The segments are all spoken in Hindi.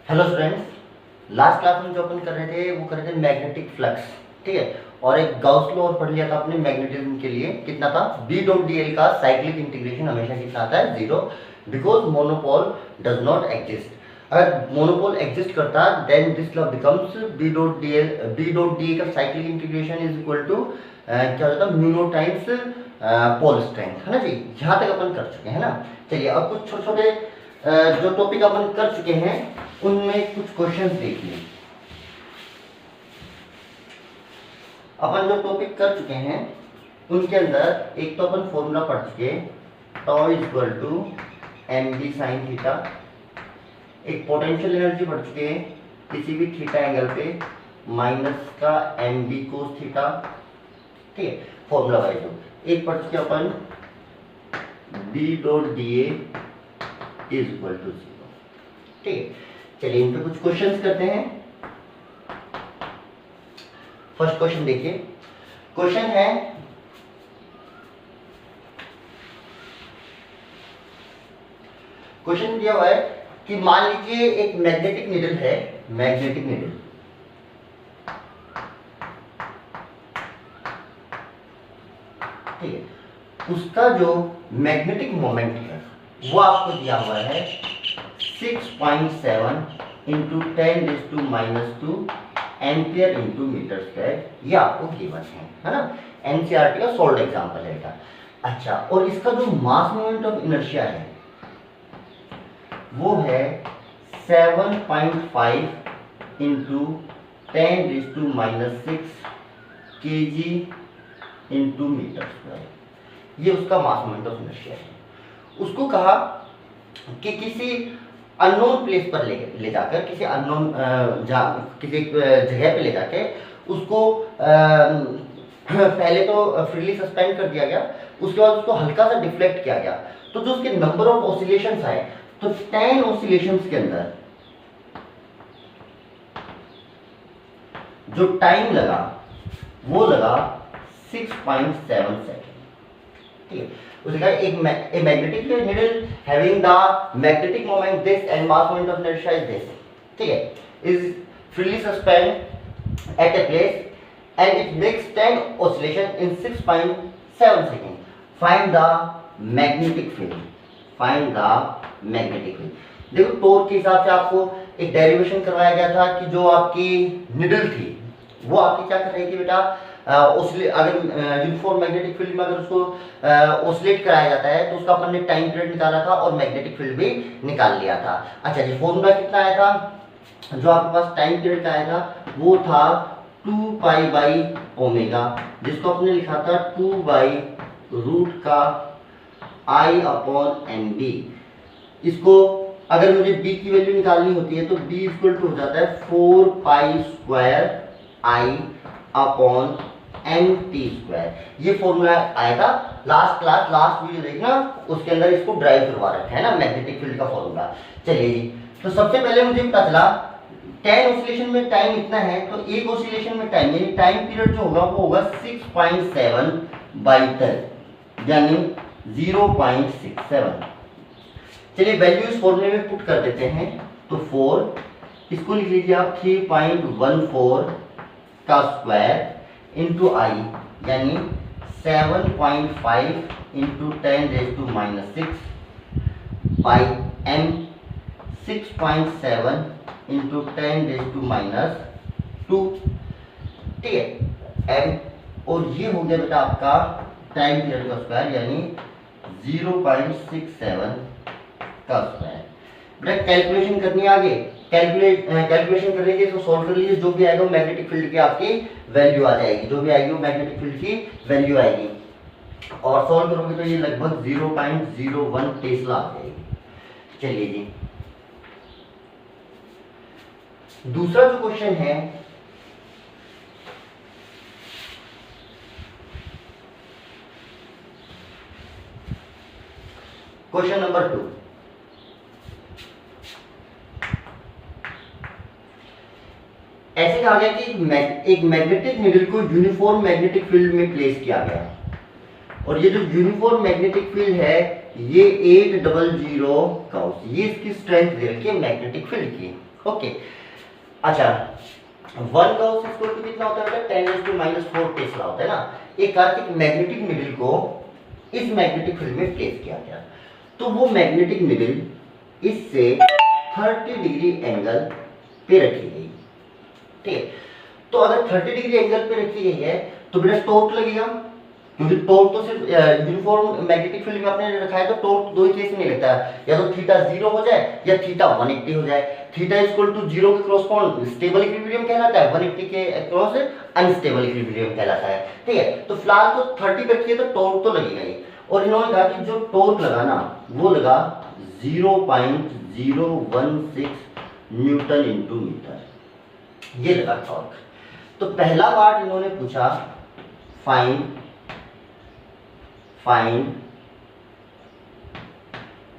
हेलो स्टूडेंट्स, लास्ट क्लास में जो अपन कर रहे थे वो कर रहे थे मैग्नेटिक फ्लक्स। ठीक है, और एक गाउस लॉ और पढ़ लिया था अपने मैग्नेटिज्म के लिए। कितना था, बी डॉट डी एल का साइक्लिक इंटीग्रेशन हमेशा कितना आता है, 0, because monopole does not exist. अगर मोनोपोल एग्जिस्ट करता then this law becomes B dot D L. B dot D A का cyclic integration is equal to क्या होता है, mu naught times pole strength, है ना जी। यहाँ तक अपन कर चुके हैं ना। चलिए अब कुछ छोटे छोटे जो टॉपिक अपन कर चुके हैं उनमें कुछ क्वेश्चंस देखिए। अपन जो टॉपिक कर चुके हैं उनके अंदर एक तो अपन फॉर्मूला पढ़ चुके, tau is equal to M B sine theta. एक पोटेंशियल एनर्जी पढ़ चुके हैं, किसी भी थीटा एंगल पे माइनस का एम बी कोस थीटा। ठीक है, फॉर्मूला वाइज। एक पढ़ चुके अपन B dot D A is equal to 0। ठीक है, चलिए इन पे कुछ क्वेश्चंस करते हैं। फर्स्ट क्वेश्चन देखिए। क्वेश्चन है, क्वेश्चन दिया हुआ है कि मान लीजिए एक मैग्नेटिक नीडल है, मैग्नेटिक नीडल, ठीक है, उसका जो मैग्नेटिक मोमेंट है वो आपको दिया हुआ है 6.7 into 10⁻² ampere into metre square. ये आपको गिवन है ना। एनसीईआरटी का सॉल्व एग्जांपल है এটা। अच्छा, और इसका जो मास मोमेंट ऑफ इनर्शिया है वो है 7.5 into 10⁻6 kg into metre square. ये उसका मास मोमेंट ऑफ इनर्शिया है। उसको कहा कि किसी अननोन प्लेस पर ले जाकर, किसी अननोन किसी जगह पे ले जाके उसको पहले तो फ्रीली सस्पेंड कर दिया गया, उसके बाद उसको हल्का सा डिफ्लेक्ट किया गया। तो जो उसके नंबर ऑफ ऑसिलेशंस आए, तो 10 ऑसिलेशंस के अंदर जो टाइम लगा वो लगा 6.7 सेकेंड। ठीक है, उसने कहा एक magnetic needle having the magnetic moment this and mass moment of inertia is this, ठीक है, is freely suspend at a place and it makes 10 oscillation in 6.7 second. Find the magnetic field, find the magnetic field. देखो, टॉर्क के हिसाब से आपको एक डेरिवेशन करवाया गया था कि जो आपकी नीडल थी वो आपकी क्या कर रही थी बेटा, अगर यूनिफॉर्म मैग्नेटिक फील्ड में अगर उसको ऑसिलेट कराया जाता है तो उसका अपन ने टाइम पीरियड निकाला था और मैग्नेटिक फील्ड भी निकाल लिया था। अच्छा जी, फॉर्मूला कितना आया था, जो आपके पास टाइम पीरियड का आया था वो था 2 पाई बाई ओमेगा, जिसको आपने लिखा था 2 बाई रूट का आई अपॉन एन बी। इसको अगर मुझे b की वैल्यू निकालनी होती है तो b इक्वल टू हो जाता है 4 पाई स्क्वायर आई अपॉन एन टी स्क्वायर। ये फॉर्मूला आया था लास्ट क्लास, लास्ट वीडियो देखना, उसके अंदर इसको ड्राइव करवा रखा है ना, मैग्नेटिक फील्ड का फॉर्मूला। चलिए जी, तो सबसे पहले मुझे पता चला 10 ऑसिलेशन में टाइम इतना है, तो एक ऑसिलेशन में टाइम यानी टाइम पीरियड जो होगा वो होगा 6.7 बाई 10 यानी 0.67। चलिए वैल्यू इस फॉर्मूले में पुट कर देते हैं, तो 4, इसको लिख लीजिए आप 3.14 का स्क्वायर इंटू आई यानी 7.5 इंटू 10⁻6 बाई एम 6.7 इंटू 10⁻²। ठीक है, एम, और ये हो गया बेटा आपका टाइम पीरियड का स्क्वायर यानी 0.67 का स्क्वायर। बेटा कैलकुलेशन करनी है आगे, कैलकुलेशन कर लीजिए, इसको सॉल्व कर लीजिए, जो भी आएगा वो मैग्नेटिक फील्ड की आपकी वैल्यू आ जाएगी, जो भी आएगी वो मैग्नेटिक फील्ड की वैल्यू आएगी। और सॉल्व करोगे तो ये लगभग 0.01 टेस्ला आ जाएगी। चलिए जी, दूसरा जो क्वेश्चन है, क्वेश्चन नंबर 2। ऐसे कहा गया कि एक मैग्नेटिक नीडल को यूनिफॉर्म मैग्नेटिक फील्ड में प्लेस किया गया, और ये जो यूनिफॉर्म मैग्नेटिक फील्ड है ये 800 काउस, ये इसकी स्ट्रेंथ दे रखी है मैग्नेटिक फील्ड की। ओके अच्छा, 1 गाउस इक्वल टू कितना होता है बेटा 10⁻⁻⁴ टेस्ला होता है ना। एक अर्थ मैग्नेटिक निडल को इस मैग्नेटिक फील्ड में प्लेस किया गया, तो वो मैग्नेटिक निडल इससे 30 डिग्री एंगल पे रखी गई, ठीक है। तो अगर 30 डिग्री एंगल पे रखी गई है तो बेटा टॉर्क लगेगा, क्योंकि टॉर्क तो सिर्फ यूनिफॉर्म मैग्नेटिक फील्ड में आपने रखा है तो टॉर्क दो ही केस में लगता है, या तो थीटा 0 हो जाए या थीटा 180 हो जाए। थीटा इक्वल टू 0 के क्रॉसपोंड स्टेबल इक्विलिब्रियम कहलाता है, 180 के अक्रॉस अनस्टेबल इक्विलिब्रियम कहलाता है, ठीक है। तो फिलहाल तो 30 पे रखी है तो टॉर्क तो लगेगा ही, और इन्होंने कहा कि जो टॉर्क लगा ना वो लगा 0.016 न्यूटन इंटू मीटर, ये लगा टॉर्क। तो पहला पार्ट इन्होंने पूछा find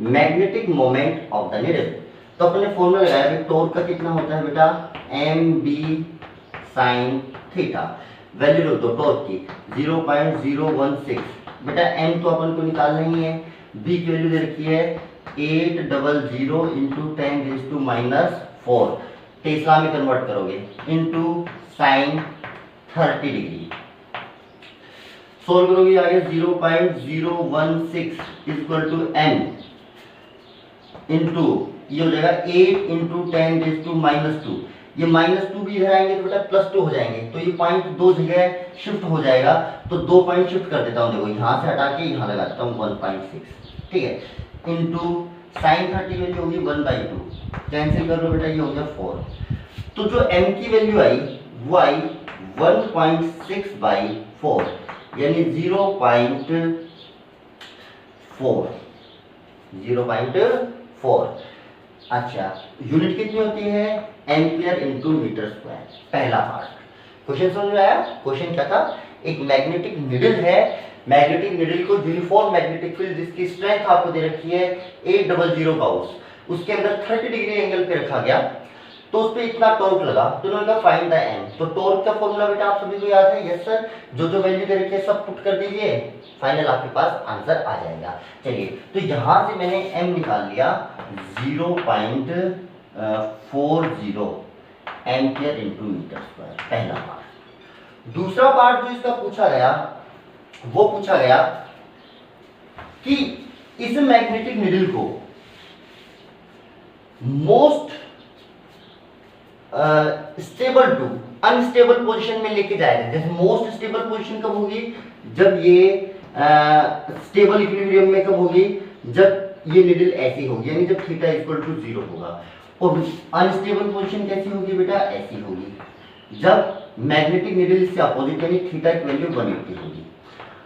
magnetic moment of the needle. तो अपने फॉर्मूला लगाया कि टॉर्क का कितना होता है बेटा mb sin थीटा, वैल्यू रख दो टॉर्क की 0.016, बेटा m तो अपन को निकालना ही है, b की वैल्यू दे रखी है 800 इंटू 10⁻⁴, टेस्ला में कन्वर्ट करोगे इंटू साइन 30 डिग्री, सोल्व करोगे आ गया 0.016 इक्वल टू m इंटू ये हो जाएगा 8 इंटू 10⁻², ये -2 भी इधर आएंगे तो बेटा +2 हो जाएंगे, तो ये पॉइंट दो जगह शिफ्ट हो जाएगा, तो 2 पॉइंट शिफ्ट कर देता हूँ, देखो यहाँ से हटा के यहाँ लगा देता हूँ 1.6, ठीक है। इंटू साइन 30 वैल्यू होगी 1/2, कैंसिल कर लो बेटा, ये हो गया 4। तो जो m की वैल्यू आई वो आई 1.6/4 यानी 0.4। अच्छा, यूनिट कितनी होती है एम्पियर इंटू मीटर स्क्वायर, पहला पार्ट। क्वेश्चन समझ में आया? क्वेश्चन क्या था, एक मैग्नेटिक निडल है, मैग्नेटिक निडल को यूनिफॉर्म मैग्नेटिक फील्ड जिसकी स्ट्रेंथ आपको दे रखी है 800 गाउस, उसके अंदर 30 डिग्री एंगल पे रखा गया, तो उस पे इतना टॉर्क लगा, तो उन्होंने कहा फाइंड द एम। तो टॉर्क का फॉर्मूला बेटा आप सभी को याद है? यस सर, जो जो वैल्यू दे रखी है सब पुट कर दीजिए, फाइनल आपके पास आंसर आ जाएगा। चलिए, तो यहां से मैंने एम निकाल लिया 0.40 एम्पियर इंटू मीटर स्क्वायर, पहला पार्ट। दूसरा पार्ट जो इसका पूछा गया वो पूछा गया कि इस मैग्नेटिक निडल को most stable to unstable position में लेके जाएगा। जैसे मोस्ट स्टेबल पोजीशन कब होगी, जब ये स्टेबल इक्विलिब्रियम में कब होगी, जब ये निडल ऐसी होगी, यानी जब थीटा इक्वल टू 0 होगा। और अनस्टेबल पोजीशन कैसी होगी बेटा, ऐसी होगी, जब मैग्नेटिक निडल से अपोजिट यानी थीटा की वैल्यू 180 होगी।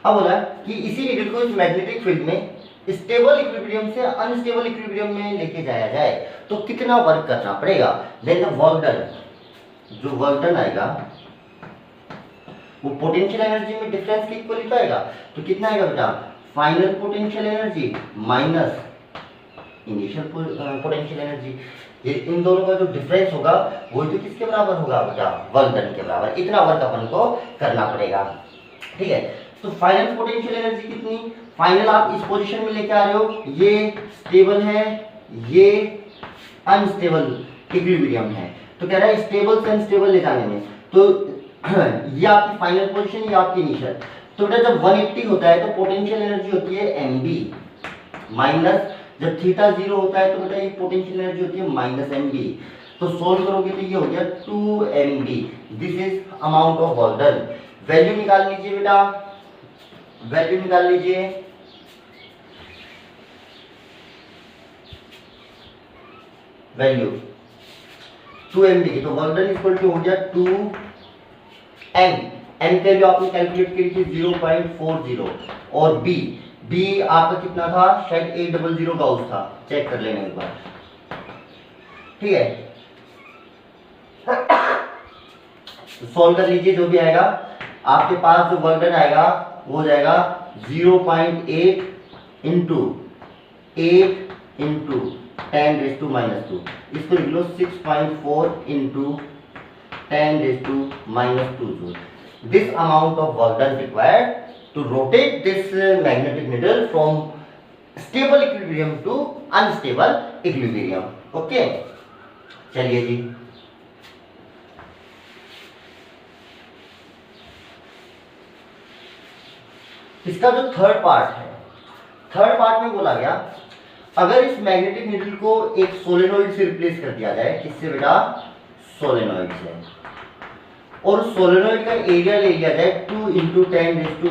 अब बोला कि इसी निडल को इस मैग्नेटिक फील्ड में स्टेबल इक्विलिब्रियम से अनस्टेबल इक्विलिब्रियम में लेके जाया जाए तो कितना वर्क करना पड़ेगा। देन द वर्क डन, जो वर्क डन आएगा वो पोटेंशियल एनर्जी में डिफरेंस के इक्वल ही आएगा। तो कितना आएगा बेटा, final potential energy minus initial potential energy, ये इन दोनों का जो डिफरेंस होगा वो तो किसके बराबर होगा बेटा, वर्क डन के बराबर। इतना वर्क अपन को करना पड़ेगा, ठीक है। तो फाइनल पोटेंशियल एनर्जी कितनी, फाइनल आप इस पोजीशन में लेके आ रहे हो, ये स्टेबल है, ये अनस्टेबल इक्विलिब्रियम है, तो कह रहा है स्टेबल से अनस्टेबल ले जाने में, तो ये आपकी फाइनल पोजीशन, ये आपकी इनिशियल। तो बेटा जब 180 होता है तो पोटेंशियल एनर्जी होती है mb माइनस, जब थीटा 0 होता है तो बेटा ये पोटेंशियल एनर्जी होती है -mb। तो सोल्व करोगे तो ये हो गया 2mb, this is amount of work done. Value निकाल लीजिए बेटा, वैल्यू निकाल लीजिए, वैल्यू 2mb की, तो वर्क डन इक्वल टू हो गया 2m, m के जो आपने कैलकुलेट की थी 0.40, और b आपका कितना था, शायद 800 गाउस था, चेक कर लेना एक बार, ठीक है। सॉल्व कर लीजिए, जो भी आएगा आपके पास जो वर्क डन आएगा वो हो जाएगा 0.8 इंटू 8 इंटू 10⁻², इसको लिख लो 6.4 into 10⁻² joule. This amount of work done required to rotate this magnetic needle from stable equilibrium to unstable equilibrium. Okay, चलिए जी, इसका जो थर्ड पार्ट है, थर्ड पार्ट में बोला गया अगर इस मैग्नेटिक नीडल को एक सोलेनोइड से रिप्लेस कर दिया जाए, किससे बेटा, सोलेनोइड से, और सोलेनोइड का एरिया ले लिया जाए 2 × 10⁻⁴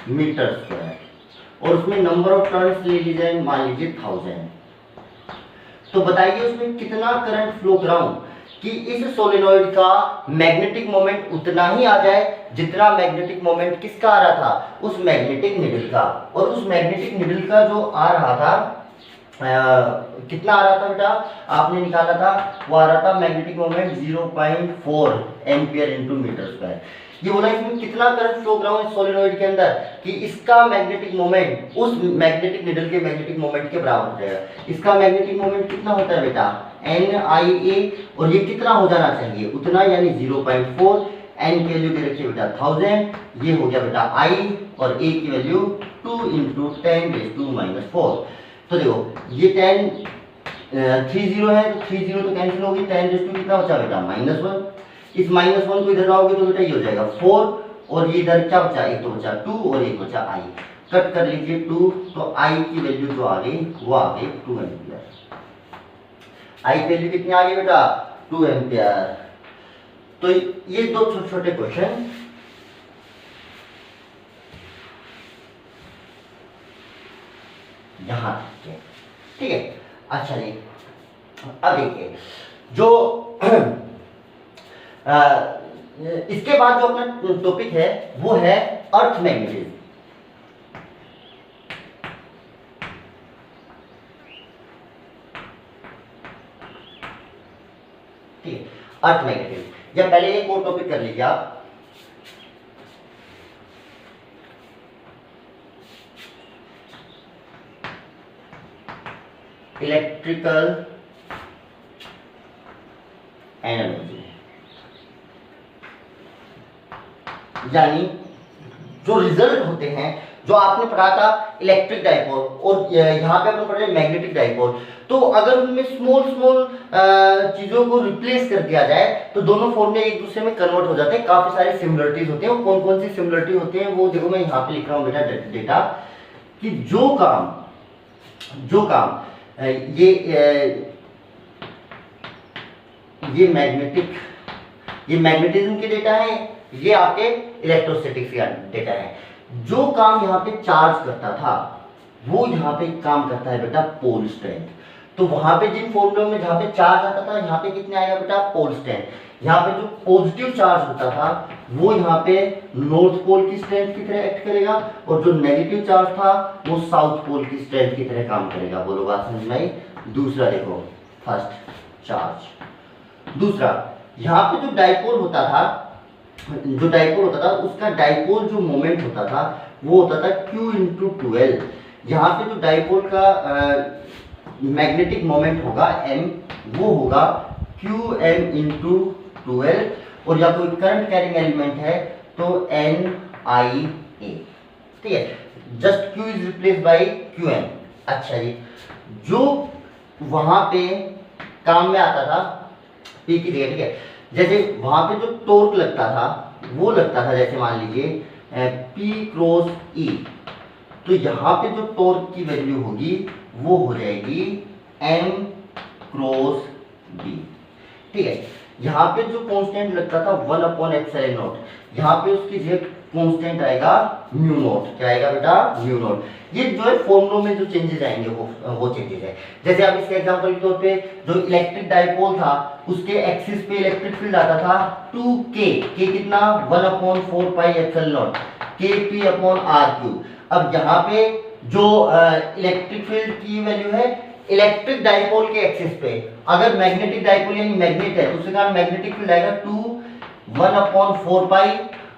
मीटर स्क्वायर, और उसमें नंबर ऑफ टर्न्स ले ली जाए मान लीजिए 1000, तो बताइए उसमें कितना करंट फ्लो कराऊं कि इस सोलेनोइड का मैग्नेटिक मोमेंट उतना ही आ जाए जितना मैग्नेटिक मोमेंट किसका आ रहा था, उस मैग्नेटिक निडल का। और उस मैग्नेटिक निडल का जो आ रहा था कितना आ रहा था बेटा, आपने निकाला था, वो आ रहा था magnetic moment 0.4 ampere into metre square. ये बोला इसमें कितना करंट फ्लो कराऊं इस सोलेनोइड के अंदर कि इसका मैग्नेटिक मोमेंट उस मैग्नेटिक निडल के मैग्नेटिक मोमेंट के बराबर हो जाएगा। इसका मैग्नेटिक मोमेंट कितना होता है बेटा, NIA, और ये कितना हो जाना चाहिए, उतना, यानी 0.4, n की वैल्यू दे रखी है बेटा 1000, ये हो गया बेटा I, और A की वैल्यू 2 × 10⁻⁴। तो देखो ये 30 है, तो 30 तो कैंसिल होगी, 10⁻⁴ कितना बचा बेटा, -1, इस -1 को इधर लाओगे तो बेटा ये हो जाएगा 4, और ये इधर क्या बचा, एक तो बचा 2 और एक बचा I, कट कर लीजिए 2, तो I की वैल्यू जो आ गई वो आ गई 2 एम्पियर। I की वैल्यू कितनी आ गई बेटा, 2 एम्पियर। तो ये दो छोटे छोटे क्वेश्चन यहां तक, ठीक है। अच्छा जी, अब देखिए जो इसके बाद जो अपना टॉपिक है वो है अर्थ मैग्नेटिज्म। ठीक है, अर्थ मैग्नेटिज्म, या पहले एक और टॉपिक कर लीजिए आप, इलेक्ट्रिकल एनर्जी, यानी जो रिजल्ट होते हैं, जो आपने पढ़ा था इलेक्ट्रिक डाइपोल, और यहाँ पे अपन पढ़ रहे हैं मैग्नेटिक डाइपोल, तो अगर उनमें स्मॉल स्मॉल चीजों को रिप्लेस कर दिया जाए तो दोनों फॉर्मूले एक दूसरे में कन्वर्ट हो जाते हैं, काफी सारे सिमिलरिटीज होते हैं। कौन कौन सी सिमिलरिटी होती है वो देखो, मैं यहाँ पे लिख रहा हूँ बेटा डेटा, कि जो काम ये मैग्नेटिज्म के डेटा है, ये आपके इलेक्ट्रोस्टैटिक्स का डेटा है। जो काम यहाँ पे चार्ज करता था वो यहाँ पे काम करता है बेटा पोल स्ट्रेंथ। तो वहां पे जिन फॉर्मूलों में जहाँ पे चार्ज आता था, यहाँ पे कितने आएगा बेटा, पोल स्ट्रेंथ। यहाँ पे जो पॉजिटिव चार्ज होता था वो यहाँ पे नॉर्थ पोल की स्ट्रेंथ की तरह एक्ट करेगा, और जो नेगेटिव चार्ज था वो साउथ पोल की स्ट्रेंथ की तरह काम करेगा। बोलो बात समझ में आई। दूसरा देखो, फर्स्ट चार्ज, दूसरा यहाँ पे जो डाइपोल होता था उसका डाइपोल जो मोमेंट होता था वो होता था Q × 12। यहाँ पे जो डाइपोल का मैग्नेटिक मोमेंट होगा M, वो होगा Qm × 12, और या कोई करंट कैरिंग एलिमेंट है तो NIA, ठीक है। Just Q is replace by Qm। अच्छा जी, जो वहां पे काम में आता था P की जगह, ठीक है, जैसे वहां पे जो टॉर्क लगता था वो लगता था, जैसे मान लीजिए P × E, तो यहाँ पे जो टॉर्क की वैल्यू होगी वो हो जाएगी M × B, ठीक है। यहाँ पे जो कांस्टेंट लगता था 1/ε0, यहाँ पे उसकी जगह कांस्टेंट आएगा μ0। क्या आएगा बेटा, μ0। ये जो है फॉर्मूलों में जो चेंजेस आएंगे वो चेंजेस है। जैसे आप इसके एग्जांपल के तौर पे जो इलेक्ट्रिक डाइपोल था उसके एक्सिस पे इलेक्ट्रिक फील्ड आता था 2k, k कितना 1/4πε0 kp/r³। अब यहाँ पे जो इलेक्ट्रिक फील्ड की वैल्यू है इलेक्ट्रिक डाइपोल के एक्सिस पे, अगर मैग्नेटिक डाइपोल यानी मैग्नेट है तो उसके कारण मैग्नेटिक फील्ड आएगा 1/4π।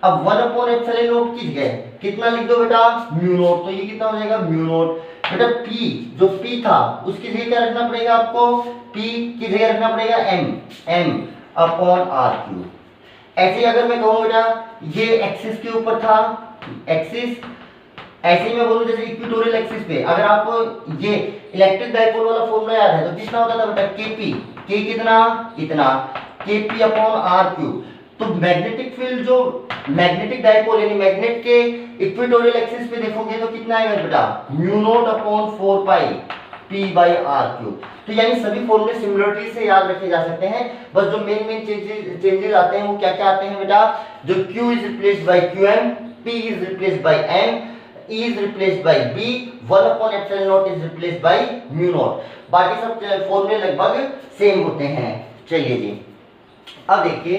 अब 1/ε0 की जगह कितना लिख दो बेटा, μ0, तो ये कितना हो जाएगा μ0। बेटा P, जो P था उसकी जगह क्या रखना पड़ेगा आपको, P की जगह रखना पड़ेगा m/r³। ऐसे अगर मैं कहूँ बेटा ये एक्सिस के ऊपर था, एक्सिस ऐसे ही मैं बोलूं जैसे इक्वेटोरियल एक्सिस पे अगर आपको ये इलेक्ट्रिक डाइपोल वाला फॉर्मूला याद है तो कितना होता था बेटा, केपी, के कितना, इतना, केपी अपॉन आर क्यूब। तो मैग्नेटिक फील्ड जो मैग्नेटिक डाइपोल यानी मैग्नेट के इक्वेटोरियल एक्सिस पे देखोगे तो कितना आएगा बेटा, mu naught upon 4 pi P by R cube. तो यानी सभी फॉर्मूले सिमिलरिटी से याद रखे जा सकते हैं, बस जो मेन चेंजेस आते हैं वो क्या क्या आते हैं बेटा, जो Q is replaced by QM, P is replaced by M, E is replaced by B, 1 upon epsilon not is replaced by mu naught. बाकी सब फॉर्मूले लगभग सेम होते हैं। चलिए जी, अब देखिए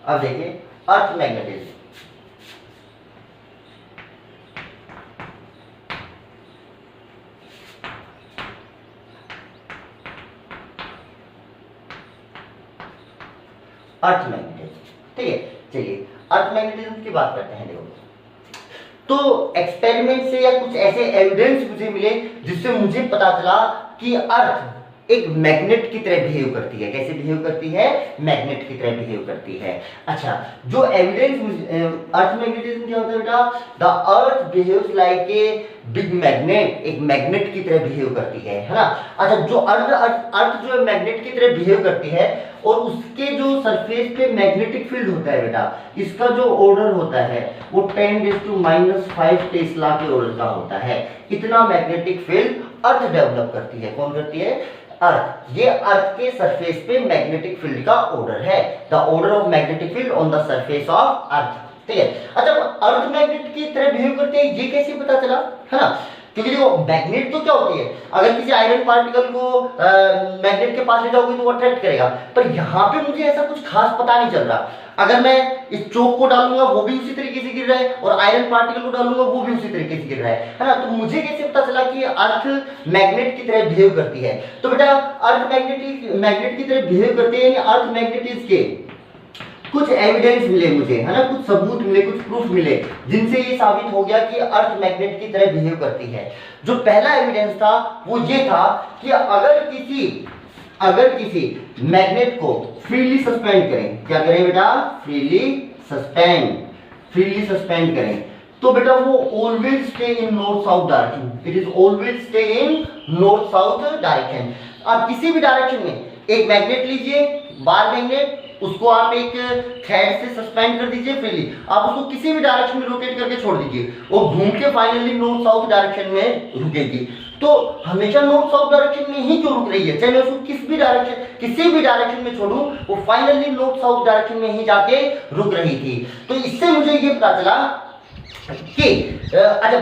अर्थ मैग्नेटिज्म। अर्थ मैग्नेटिज्म, ठीक है। चलिए अर्थ मैग्नेटिज्म की बात करते हैं। देखो तो एक्सपेरिमेंट से या कुछ ऐसे एविडेंस मुझे मिले जिससे मुझे पता चला कि अर्थ एक मैग्नेट की तरह बिहेव करती है। कैसे बिहेव करती है, मैग्नेट की तरह बिहेव करती है। अच्छा, जो एविडेंस अर्थ मैग्नेटिज्म क्या होता है बेटा, the earth behaves like a big magnet, एक मैग्नेट की तरह बिहेव करती है ना। अच्छा, जो अर्थ जो है मैग्नेट की तरह बिहेव करती है और उसके जो सरफेस पे मैग्नेटिक फील्ड होता है बेटा, इसका जो ऑर्डर होता है वो 10⁻⁵ टेस्ला के ऑर्डर का होता है। इतना मैग्नेटिक फील्ड अर्थ डेवलप करती है। कौन करती है, अर्थ। ये अर्थ के सरफेस पे मैग्नेटिक फील्ड का ऑर्डर है, the order of magnetic field on the surface of earth, ठीक है। अच्छा, अर्थ मैग्नेट की तरह बिहेव करते हैं ये कैसे पता चला, है ना। क्योंकि देखो मैग्नेट तो क्या होती है, अगर किसी आयरन पार्टिकल को मैग्नेट के पास ले जाओगे तो वो अट्रैक्ट करेगा, पर यहाँ पे मुझे ऐसा कुछ खास पता नहीं चल रहा। अगर मैं इस चौक को डालूंगा वो भी उसी तरीके से गिर रहा है और आयरन पार्टिकल को डालूंगा वो भी उसी तरीके से गिर रहा है ना। तो मुझे कैसे पता चला कि अर्थ मैग्नेट की तरह बिहेव करती है। तो बेटा अर्थ मैग्नेट की तरह बिहेव करती है, यानी अर्थ मैग्नेटिज्म के कुछ एविडेंस मिले मुझे, है ना, कुछ सबूत मिले, कुछ प्रूफ मिले जिनसे ये साबित हो गया कि अर्थ मैग्नेट की तरह बिहेव करती है। जो पहला एविडेंस था वो ये था कि अगर किसी मैग्नेट को फ्रीली सस्पेंड करें, क्या करें बेटा, फ्रीली सस्पेंड करें, तो बेटा वो always stay in north south direction. It is always stay in north south direction. आप किसी भी डायरेक्शन में एक मैग्नेट लीजिए, बार मैग्नेट, उसको आप एक थ्रेड से सस्पेंड कर दीजिए फ्रीली, आप उसको किसी भी डायरेक्शन में रोटेट करके छोड़ दीजिए, वो घूम के फाइनली नॉर्थ साउथ डायरेक्शन में रुकेगी। तो हमेशा नॉर्थ साउथ डायरेक्शन में ही क्यों रुक रही है, चाहे मैं उसको किसी भी डायरेक्शन में छोड़ूं, वो फाइनली नॉर्थ साउथ डायरेक्शन में ही जाके रुक रही थी। तो इससे मुझे ये पता चला कि अच्छा,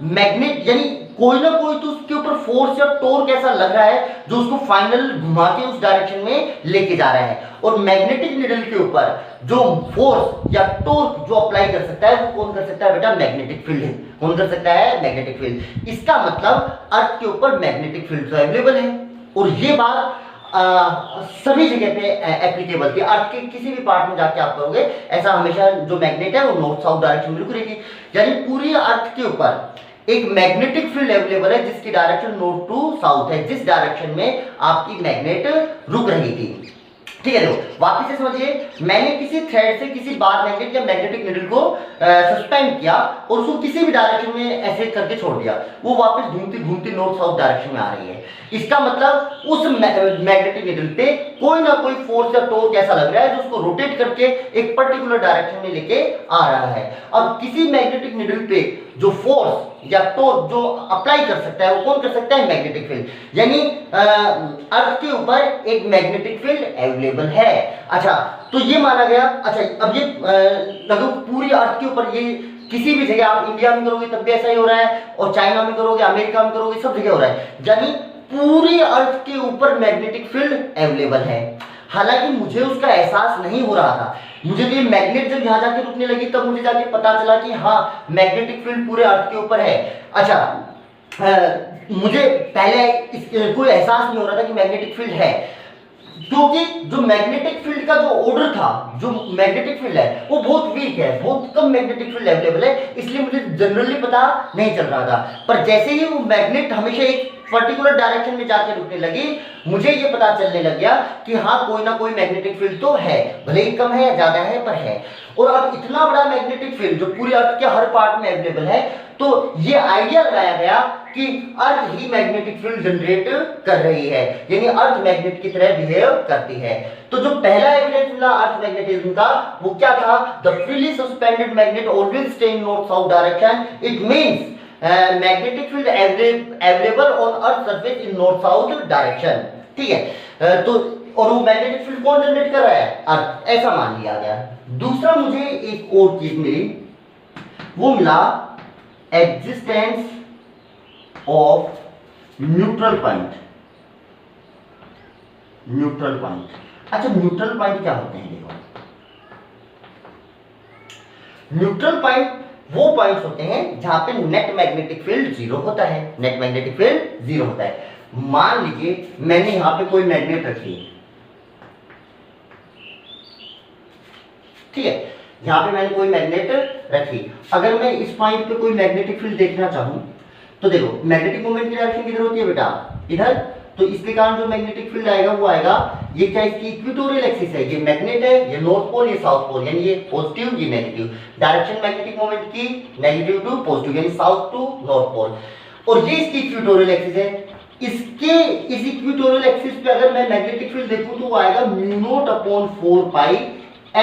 मैग्नेट यानी कोई ना कोई तो उसके ऊपर फोर्स या टॉर्क ऐसा लग रहा है जो उसको फाइनल घुमा के उस डायरेक्शन में लेके जा रहा है। और मैग्नेटिक नीडल के ऊपर जो फोर्स या टॉर्क जो अप्लाई कर सकता है वो कौन कर सकता है बेटा, मैग्नेटिक फील्ड है। कौन कर सकता है, मैग्नेटिक फील्ड। इसका मतलब अर्थ के ऊपर मैग्नेटिक फील्ड तो अवेलेबल है और ये बात सभी जगह पे एप्लीकेबल थी। अर्थ के किसी भी पार्ट में जाके आप करोगे ऐसा, हमेशा जो मैग्नेट है वो नॉर्थ साउथ डायरेक्शन में रुक रहेगी। यानी पूरी अर्थ के ऊपर एक मैग्नेटिक फील्ड अवेलेबल है जिसकी डायरेक्शन नॉर्थ टू साउथ है, जिस डायरेक्शन में आपकी मैग्नेट रुक रही थी। ठीक है, देखो वापिस से समझिए, मैंने किसी थ्रेड से किसी बार मैग्नेट या मैग्नेटिक नीडल को सस्पेंड किया और उसको किसी भी डायरेक्शन में ऐसे करके छोड़ दिया, वो वापस घूमती घूमती नॉर्थ साउथ डायरेक्शन में आ रही है। इसका मतलब उस मैग्नेटिक नीडल पे कोई ना कोई फोर्स या टॉर्क ऐसा लग रहा है जो उसको रोटेट करके एक पर्टिकुलर डायरेक्शन में लेके आ रहा है। अब किसी मैग्नेटिक नीडल पे जो फोर्स या टॉर्क जो अप्लाई कर सकता है वो कौन कर सकता है, मैग्नेटिक फील्ड। यानी अर्थ के ऊपर एक मैग्नेटिक फील्ड अवेलेबल है। अच्छा, तो ये माना गया। अच्छा, अब ये लगभग पूरी अर्थ के ऊपर, ये किसी भी जगह आप इंडिया में करोगे तब भी ऐसा ही हो रहा है और चाइना में करोगे, अमेरिका में करोगे, सब जगह हो रहा है। यानी पूरी अर्थ के ऊपर मैग्नेटिक फील्ड अवेलेबल है। हालांकि मुझे उसका एहसास नहीं हो रहा था, मुझे तो ये मैग्नेट जब यहाँ जाके रुकने लगी तब मुझे जाके पता चला कि हाँ मैग्नेटिक फील्ड पूरे अर्थ के ऊपर है। अच्छा, मुझे पहले कोई एहसास नहीं हो रहा था कि मैग्नेटिक फील्ड है। क्योंकि जो मैग्नेटिक फील्ड का जो ऑर्डर था, जो मैग्नेटिक फील्ड है वो बहुत वीक है, बहुत कम मैग्नेटिक फील्ड अवेलेबल है, इसलिए मुझे जनरली पता नहीं चल रहा था। पर जैसे ही वो मैग्नेट हमेशा एक पर्टिकुलर डायरेक्शन में जाके रुकने लगी, मुझे ये पता चलने लग गया कि हाँ कोई ना कोई मैग्नेटिक फील्ड तो है, भले ही कम है या ज्यादा है पर है। और अब इतना बड़ा मैग्नेटिक फील्ड जो पूरी अर्थ के हर पार्ट में अवेलेबल है, तो ये आइडिया लगाया गया कि अर्थ ही मैग्नेटिक फील्ड जनरेट कर रही है, यानी अर्थ मैग्नेट की तरह बिहेव करती है। तो जो पहला एविडेंस मिला अर्थ मैग्नेटिज्म का वो क्या था? The freely suspended magnet always stay in north south direction, it means magnetic field available on earth surface in north south direction. ठीक है, तो और वो मैग्नेटिक फील्ड कौन जनरेट कर रहा है? अर्थ, ऐसा मान लिया गया। दूसरा मुझे एक और चीज मिली, वो मिला existence of neutral point. Neutral point, अच्छा न्यूट्रल पॉइंट क्या होते हैं? देखो, न्यूट्रल पॉइंट वो पॉइंट्स होते हैं जहां पे नेट मैग्नेटिक फील्ड जीरो होता है। नेट मैग्नेटिक फील्ड जीरो होता है। मान लीजिए मैंने यहां पे कोई मैग्नेट रखी, ठीक है, यहां पे मैंने कोई मैग्नेट रखी, अगर मैं इस पॉइंट पे कोई मैग्नेटिक फील्ड देखना चाहूं तो देखो मैग्नेटिक मोमेंट की डायरेक्शन किधर होती है बेटा? इधर। तो इसके कारण जो मैग्नेटिक फील्ड आएगा वो आएगा, ये क्या इसकी इक्वेटोरियल एक्सिस है, ये मैग्नेट है, ये नॉर्थ पोल, ये साउथ पोल, यानी ये पॉजिटिव ये नेगेटिव, डायरेक्शन मैग्नेटिक मोमेंट की नेगेटिव टू पॉजिटिव, यानी साउथ टू नॉर्थ पोल, और ये इसकी इक्वेटोरियल एक्सिस है। इसके इस इक्वेटोरियल एक्सिस पे अगर मैं मैग्नेटिक फील्ड देखूं तो वो आएगा mu naught upon 4 pi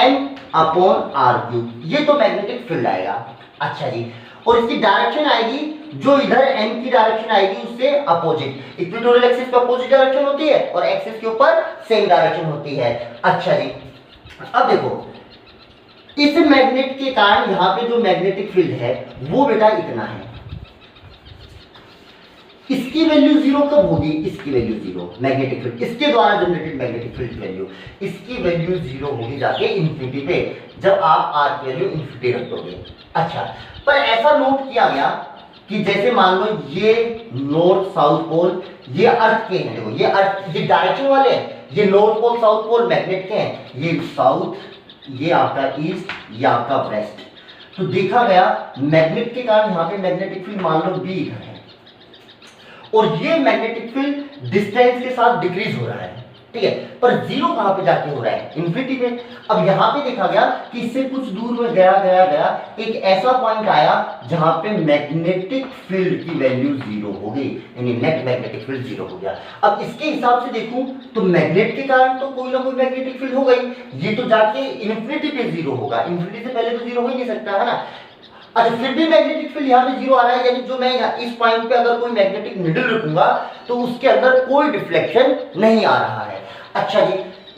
M upon R cube, ये तो मैग्नेटिक फील्ड आएगा। अच्छा जी, और इसकी डायरेक्शन आएगी जो इधर एम की डायरेक्शन आएगी उससे अपोजिट, इक्वेटोरियल एक्सिस पे अपोजिट डायरेक्शन होती है और एक्सिस के ऊपर सेम डायरेक्शन होती है। अच्छा जी, अब देखो इस मैग्नेट के कारण यहां पे जो मैग्नेटिक फील्ड है वो बेटा इतना है, इसकी वैल्यू जीरो कब होगी? इसकी वैल्यू जीरो, मैग्नेटिक फील्ड, इसके द्वारा जनरेटेड मैग्नेटिक फील्ड वैल्यू, इसकी वैल्यू जीरो होगी जाके इंफिनिटी पे, जब आप आर की वैल्यू इंफिनिटी रख दोगे। अच्छा, पर ऐसा नोट किया गया कि जैसे मान लो ये नॉर्थ साउथ पोल ये अर्थ के हैं, देखो ये अर्थ, ये डायरेक्शन वाले हैं, ये north pole south pole magnet के हैं, ये साउथ, ये आपका ईस्ट, ये आपका वेस्ट। तो देखा गया मैग्नेट के कारण यहाँ पे मैग्नेटिक फील्ड मान लो बी इधर है, और ये मैग्नेटिक फील्ड डिस्टेंस के साथ डिक्रीज हो रहा है, ठीक है, पर जीरो कहां पे जाके हो रहा है? इंफिनिटी पे। अब यहां पे देखा गया कि इससे कुछ दूर में गया एक ऐसा पॉइंट आया जहां पे मैग्नेटिक फील्ड की वैल्यू जीरो हो गई, यानी नेट मैग्नेटिक फील्ड जीरो हो गया। अब इसके हिसाब से देखूं तो मैग्नेट के कारण तो कोई ना कोई मैग्नेटिक फील्ड हो गई, ये तो जाके इंफिनिटी पे जीरो होगा, इंफिनिटी से पहले तो जीरो हो ही नहीं सकता है ना। अच्छा, फिर भी मैग्नेटिक फील्ड यहाँ पे जीरो आ रहा है, यानी जो मैं इस पॉइंट पे अगर कोई मैग्नेटिक निडल रखूंगा तो उसके अंदर कोई डिफ्लेक्शन नहीं आ रहा है। अच्छा जी,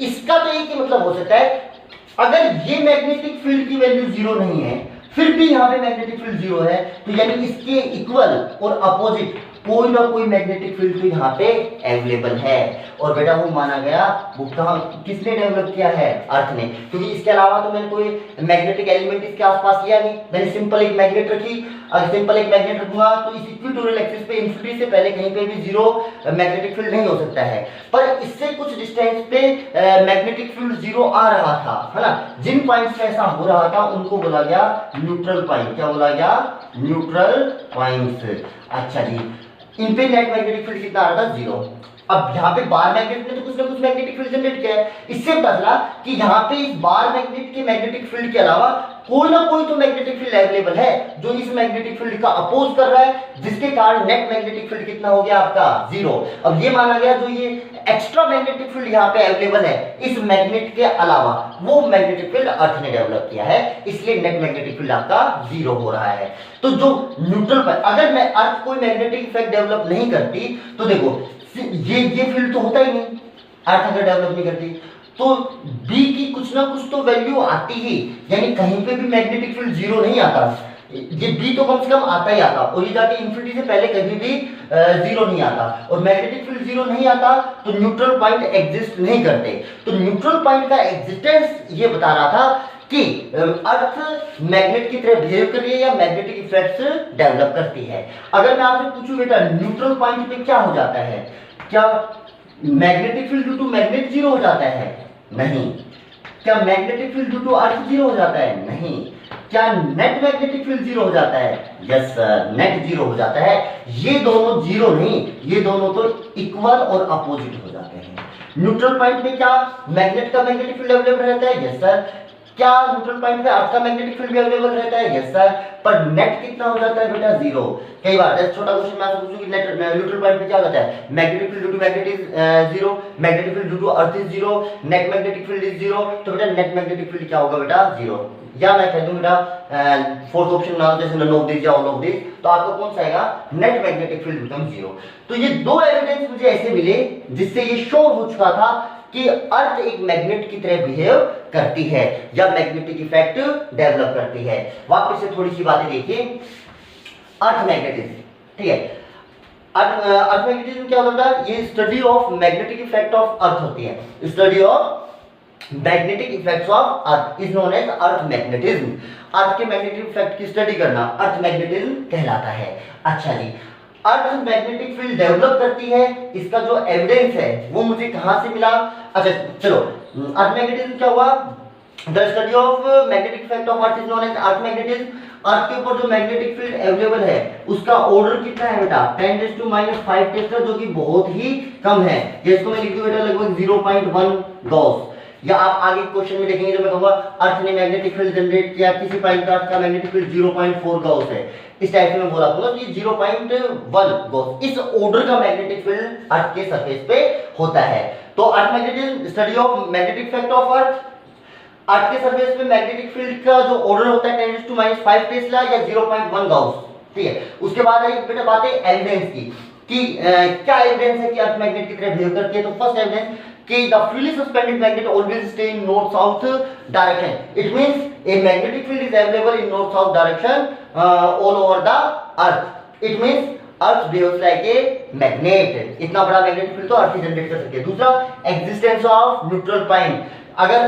इसका तो एक ही मतलब हो सकता है, अगर ये मैग्नेटिक फील्ड की वैल्यू जीरो नहीं है फिर भी यहाँ पे मैग्नेटिक फील्ड जीरो है, तो यानी इसके इक्वल और अपोजिट कोई ना कोई मैग्नेटिक फील्ड तो यहाँ पे अवेलेबल है। और बेटा वो माना गया, वो कहाँ किसने डेवलप किया है? अर्थ ने, क्योंकि इसके अलावा तो मैंने कोई मैग्नेटिक एलिमेंट इसके आसपास लिया नहीं, मैंने सिंपल एक मैग्नेट रखी, सिंपल एक मैग्नेट रखूंगा तो इस इक्वेटोरियल एक्सिस पे इंफिनिटी से पहले कहीं पे भी जीरो मैग्नेटिक फील्ड नहीं हो सकता है, पर इससे कुछ डिस्टेंस पे मैग्नेटिक फील्ड जीरो आ रहा था, है ना। जिन पॉइंट्स पे ऐसा हो रहा था उनको बोला गया न्यूट्रल पॉइंट। क्या बोला गया? Neutral points. अच्छा जी, इन पे नेट मैग्नेटिक फील्ड कितना आ रहा था? जीरो। अब यहाँ पे बार मैग्नेट ने तो कुछ ना कुछ मैग्नेटिक फील्ड जनरेट किया है, इससे पता चला कि यहाँ पे इस बार मैग्नेट के मैग्नेटिक फील्ड के अलावा कोई ना कोई तो मैग्नेटिक फील्ड अवेलेबल है जो इस मैग्नेटिक फील्ड का अपोज कर रहा है, जिसके कारण नेट मैग्नेटिक फील्ड कितना हो गया आपका? जीरो। अब ये माना गया जो ये एक्स्ट्रा मैग्नेटिक फील्ड यहाँ पे अवेलेबल है इस मैग्नेट के अलावा, वो मैग्नेटिक फील्ड अर्थ ने डेवलप किया है, इसलिए नेट मैग्नेटिक फील्ड आपका जीरो हो रहा है। तो जो न्यूट्रल पर अगर मैं अर्थ कोई मैग्नेटिक इफेक्ट डेवलप नहीं करती तो देखो ये फील्ड तो होता ही नहीं, अर्थ अगर डेवलप नहीं करती तो बी की कुछ ना कुछ तो वैल्यू आती ही, यानी कहीं पे भी मैग्नेटिक फील्ड जीरो नहीं आता, ये बी तो कम से कम आता ही आता, और ये जाके इंफिनिटी से पहले कभी भी जीरो नहीं आता, और मैग्नेटिक फील्ड जीरो नहीं आता तो न्यूट्रल पॉइंट एग्जिस्ट नहीं करते। तो न्यूट्रल पॉइंट का एग्जिस्टेंस ये बता रहा था कि अर्थ मैग्नेट की तरह बिहेव कर रही है या मैग्नेटिक इफेक्ट्स डेवलप करती है। अगर मैं आपसे पूछूं बेटा न्यूट्रल पॉइंट पे क्या हो जाता है, क्या magnetic field due to magnet zero हो जाता है? नहीं। क्या magnetic field due to earth zero हो जाता है? नहीं। क्या नेट मैग्नेटिक फील्ड जीरो हो जाता है? यस सर, नेट जीरो हो जाता है। ये दोनों जीरो नहीं, ये दोनों तो इक्वल और अपोजिट हो जाते हैं। न्यूट्रल पॉइंट में क्या मैग्नेट का मैग्नेटिक फील्ड अवेलेबल रहता है? Yes sir. क्या न्यूट्रल पॉइंट पे अर्थ का मैग्नेटिक फील्ड भी अवेलेबल रहता है? Yes sir. पर नेट कितना हो जाता है बेटा? जीरो। कई बार जैसे छोटा क्वेश्चन मैं आपसे पूछूं कि नेट न्यूट्रल पॉइंट पे क्या हो जाता है? Magnetic field due to magnet is zero, magnetic field due to earth is zero, net magnetic field is zero. तो बेटा नेट मैग्नेटिक फील्ड क्या होगा बेटा? जीरो। या मैं कह दूं बेटा फोर्थ ऑप्शन ना जैसे नन ऑफ दिस या ऑल ऑफ दिस, तो आपका कौन सा आएगा? Net magnetic field become zero. तो ये दो एविडेंस मुझे ऐसे मिले जिससे ये श्योर हो चुका था कि अर्थ एक मैग्नेट की तरह बिहेव करती है या मैग्नेटिक इफेक्ट डेवलप करती है। वापस से थोड़ी सी बातें देखिए। अर्थ मैग्नेटिज्म, ठीक है, अर्थ मैग्नेटिज्म क्या होता है? ये study of magnetic effect of earth होती है। Study of magnetic effects of earth is known as earth magnetism. Earth के मैग्नेटिक इफेक्ट की स्टडी करना अर्थ मैग्नेटिज्म कहलाता है। अच्छा जी, अर्थ मैग्नेटिक फील्ड डेवलप करती है, इसका जो एविडेंस है वो मुझे कहां से मिला? अच्छा चलो, अर्थ मैग्नेटिज्म क्या हुआ? The study of magnetic effect of earth is known as earth magnetism. Earth के ऊपर जो मैग्नेटिक फील्ड अवेलेबल है उसका ऑर्डर कितना है बेटा? 10⁻⁵ टेस्ला, जो कि बहुत ही कम है। ये इसको मैं लिख दूं बेटा लगभग 0.1 गॉस। या आप आगे क्वेश्चन में देखेंगे जब मैं कहूंगा अर्थ ने मैग्नेटिक फील्ड जनरेट किया, किसी पॉइंट का अर्थ का मैग्नेटिक फील्ड 0.4 गॉस है, इस टाइप से मैं बोला दूंगा कि 0.1 गॉस। इस ऑर्डर का मैग्नेटिक फील्ड अर्थ के सरफेस पे होता है। तो earth magnetism study of magnetic effect of earth. Earth के सरफेस पे मैग्नेटिक फील्ड का जो ऑर्डर होता है 10⁻⁵ टेस्ला या 0.1 गॉस, ठीक है। उसके बाद आई बेटा बात है एविडेंस की कि क्या एविडेंस है कि अर्थ मैग्नेट की तरह बिहेव करती है। तो फर्स्ट एविडेंस कि the freely suspended magnet always stay in north south direction. It means a magnetic field is available in north south direction all over the earth. It means earth behaves like a magnet. इतना बड़ा मैग्नेटिक फील्ड तो अर्थ ही जनरेट कर सकती है। दूसरा, एक्जिस्टेंस ऑफ न्यूट्रल पॉइंट। अगर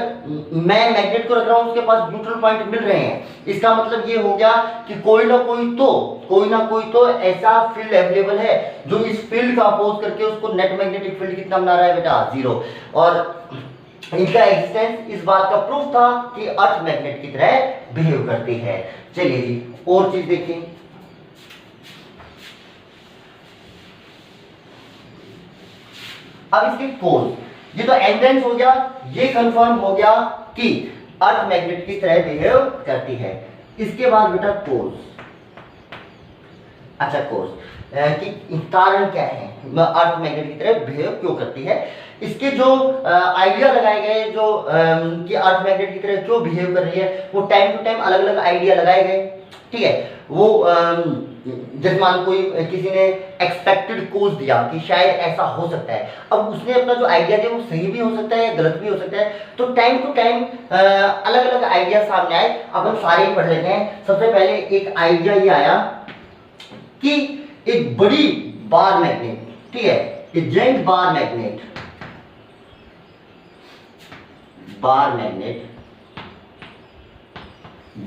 मैं मैग्नेट को रख रहा हूं उसके पास न्यूट्रल पॉइंट मिल रहे हैं, इसका मतलब ये हो गया कि कोई ना कोई तो ऐसा फील्ड अवेलेबल है जो इस फील्ड का अपोज करके उसको नेट मैग्नेटिक फील्ड कितना बना रहा है बेटा? जीरो। और इनका एग्जिस्टेंस इस बात का प्रूफ था कि अर्थ मैग्नेट की तरह बिहेव करती है। चलिए जी और चीज देखिए। अब इसके कोज, ये तो एविडेंस हो गया, ये कंफर्म हो गया कि अर्थ मैग्नेट की तरह बिहेव करती है। इसके बाद बेटा कोज। अच्छा कोज कि कारण क्या है अर्थ मैग्नेट की तरह बिहेव क्यों करती है? इसके जो आइडिया लगाए गए जो कि अर्थ मैग्नेट की तरह क्यों बिहेव कर रही है, वो टाइम टू टाइम अलग अलग आइडिया लगाए गए, ठीक है। वो जैसे मान कोई किसी ने एक्सपेक्टेड कोज दिया कि शायद ऐसा हो सकता है, अब उसने अपना जो आइडिया दिया वो सही भी हो सकता है या गलत भी हो सकता है। तो टाइम टू टाइम अलग अलग आइडिया सामने आए, अपन सारे ही पढ़ लेते हैं। सबसे पहले एक आइडिया ये आया कि एक बड़ी बार मैग्नेट, ठीक है, एक giant bar magnet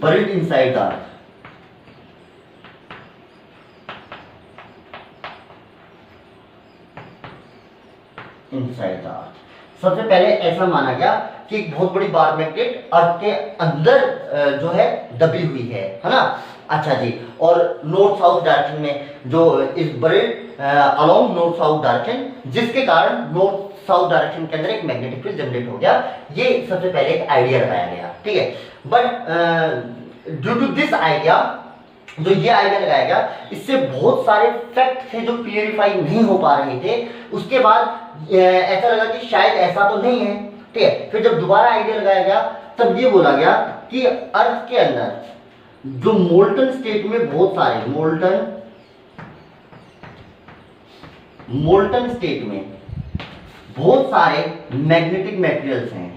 buried inside the earth, सबसे पहले ऐसा माना गया कि एक बहुत बड़ी बार मैग्नेट अर्थ के अंदर जो है दबी हुई है ना। अच्छा जी, और नॉर्थ साउथ डायरेक्शन में जो इस buried along north south direction, जिसके कारण नॉर्थ साउथ डायरेक्शन के अंदर एक मैग्नेटिक फील्ड जनरेट हो गया। ये सबसे पहले एक आइडिया लगाया गया, ठीक है। But due to this idea, जो ये आइडिया लगाया गया, इससे बहुत सारे फैक्ट थे जो क्लियरिफाई नहीं हो पा रहे थे। उसके बाद ऐसा लगा कि शायद ऐसा तो नहीं है, ठीक है। फिर जब दोबारा आइडिया लगाया गया तब ये बोला गया कि अर्थ के अंदर जो मोल्टन स्टेट में बहुत सारे मोल्टन स्टेट में बहुत सारे मैग्नेटिक मटेरियल्स हैं,